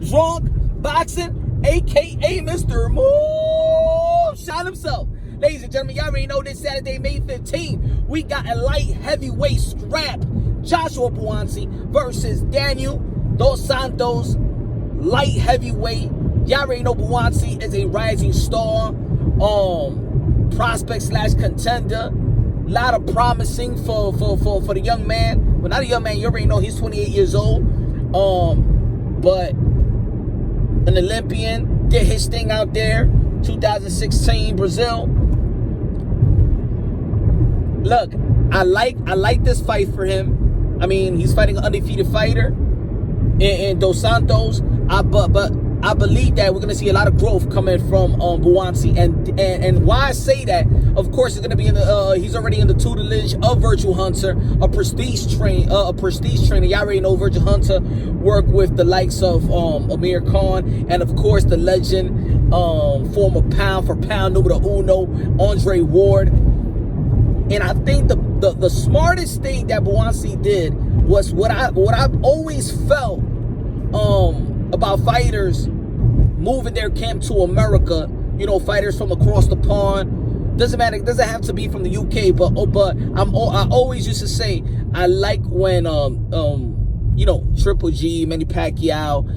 Drunk Boxing, aka Mr. Moonshine himself. Ladies and gentlemen, y'all already know this Saturday, May 15th, we got a light heavyweight scrap. Joshua Buatsi versus Daniel Dos Santos, light heavyweight. Y'all already know Buatsi is a rising star, prospect / contender. A lot of promising for the young man. Well, not a young man, you already know he's 28 years old. But an Olympian, did his thing out there, 2016 Brazil. Look, I like this fight for him. I mean, he's fighting an undefeated fighter in Dos Santos. But I believe that we're gonna see a lot of growth coming from Buatsi, and why I say that, of course, it's gonna be in the he's already in the tutelage of Virgil Hunter, a prestige trainer. Y'all already know Virgil Hunter worked with the likes of Amir Khan, and of course the legend, former pound for pound numero uno, Andre Ward. And I think the smartest thing that Buatsi did was what I've always felt about fighters moving their camp to America. You know, fighters from across the pond. Doesn't matter. It doesn't have to be from the UK. But I always used to say I like when you know, Triple G, Manny Pacquiao,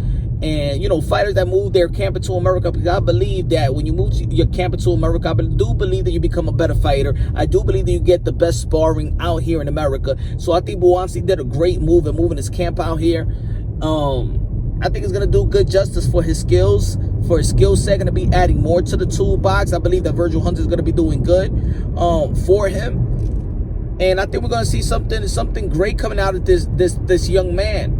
and you know, fighters that move their camp into America, because I believe that when you move your camp into America, I do believe that you become a better fighter. I do believe that you get the best sparring out here in America. So I think Buatsi did a great move in moving his camp out here. I think it's going to do good justice for his skills, for his skill set. Going to be adding more to the toolbox. I believe that Virgil Hunter is going to be doing good for him. And I think we're going to see something great coming out of this young man.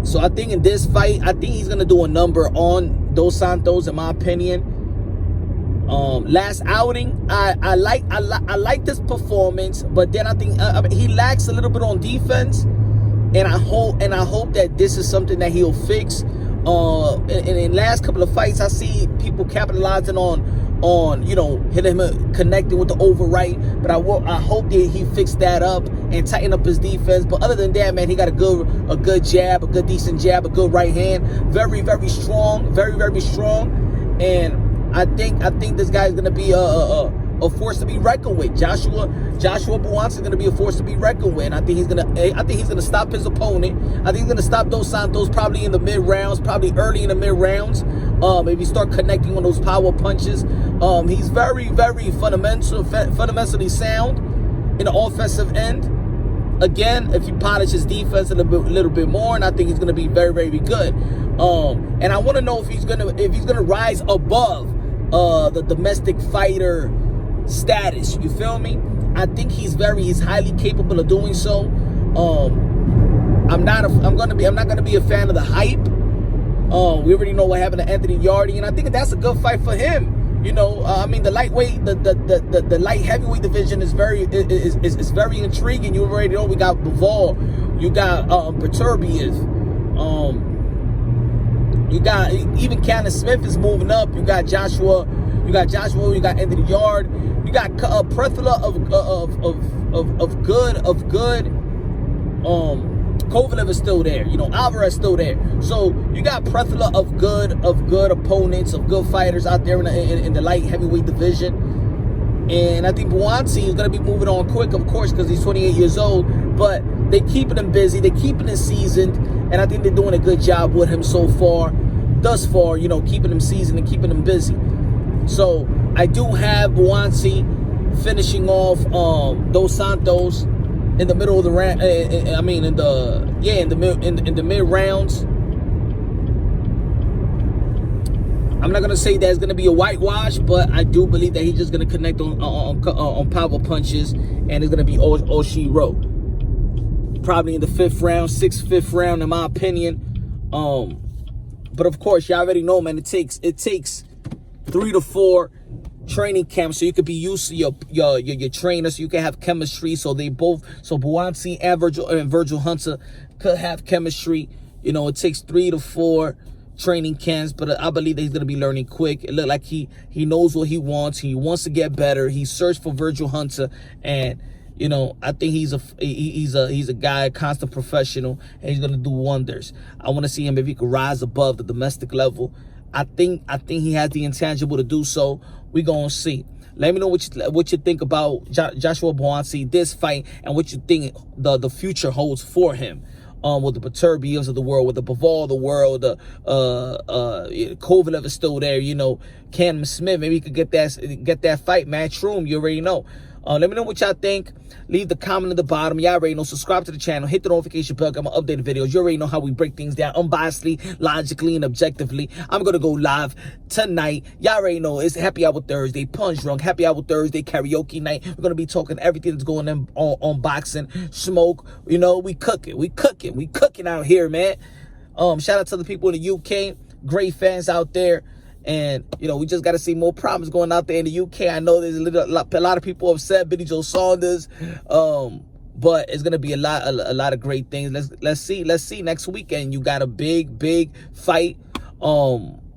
So I think in this fight, I think he's going to do a number on Dos Santos, in my opinion. Last outing, I like this performance, but then I think he lacks a little bit on defense, and I hope that this is something that he'll fix. In last couple of fights, I see people capitalizing on you know, hitting him, connecting with the overright, but I hope that he fixed that up and tighten up his defense. But other than that, man, he got a good jab, a good decent jab, a good right hand, very strong, very strong. And I think this guy is gonna be a force to be reckoned with. Joshua Buatsi is gonna be a force to be reckoned with. And I think he's gonna stop his opponent. I think he's gonna stop Dos Santos probably in the mid rounds, probably early in the mid rounds. Maybe start connecting on those power punches. He's very fundamentally sound in the offensive end. Again, if you polish his defense a little bit more, and I think he's gonna be very good. And I want to know if he's gonna rise above the domestic fighter status. You feel me? I think he's highly capable of doing so. I'm not gonna be a fan of the hype. We already know what happened to Anthony Yardy, and I think that's a good fight for him. You know, I mean, the lightweight, the light heavyweight division is very intriguing. You already know we got Bivol, you got Beterbiev, you got even Cannon Smith is moving up. You got Joshua, you got Anthony Yard, you got plethora of good. Kovalev is still there. You know, Alvarez still there. So you got plethora of good opponents, of good fighters out there in the light heavyweight division. And I think Buatsi is going to be moving on quick, of course, because he's 28 years old. But they keeping him busy. They keeping him seasoned. And I think they're doing a good job with him thus far, you know, keeping him seasoned and keeping him busy. So I do have Buatsi finishing off Dos Santos in the middle of the round. I mean, in the mid rounds. I'm not gonna say that it's gonna be a whitewash, but I do believe that he's just gonna connect on power punches, and it's gonna be all she wrote. Probably in the fifth round, in my opinion. But of course, y'all already know, man. It takes 3 to 4 training camps, so you could be used to your trainer, so you can have chemistry. So Buatsi and Virgil Hunter could have chemistry. You know, it takes 3 to 4 training camps, but I believe that he's going to be learning quick. It looked like he knows what he wants. He wants to get better. He searched for Virgil Hunter, and You know, I think he's a guy, a constant professional, and he's gonna do wonders. I want to see him if he could rise above the domestic level. I think he has the intangible to do so. We gonna see. Let me know what you think about Joshua Buatsi, this fight, and what you think the future holds for him. With the Peterbians of the world, with the Bivol of the world, Kovalev is still there. You know, Cam Smith, maybe he could get that fight. Matchroom, you already know. Let me know what y'all think. Leave the comment at the bottom. Y'all already know. Subscribe to the channel. Hit the notification bell. Got my updated videos. You already know how we break things down unbiasedly, logically, and objectively. I'm going to go live tonight. Y'all already know. It's Happy Hour Thursday. Punch Drunk. Happy Hour Thursday. Karaoke night. We're going to be talking everything that's going on boxing. Smoke. You know, we cooking. We cooking. We cooking out here, man. Shout out to the people in the UK. Great fans out there. And, you know, we just got to see more problems going out there in the UK. I know there's a lot of people upset, Billy Joe Saunders. But it's going to be a lot of great things. Let's see next weekend. You got a big fight.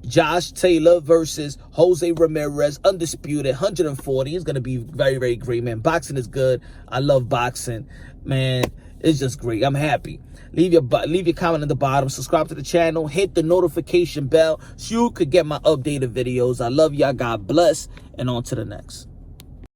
Josh Taylor versus Jose Ramirez, undisputed, 140. It's going to be very, very great, man. Boxing is good. I love boxing, man. It's just great. I'm happy. Leave your comment at the bottom. Subscribe to the channel. Hit the notification bell so you could get my updated videos. I love y'all. God bless. And on to the next.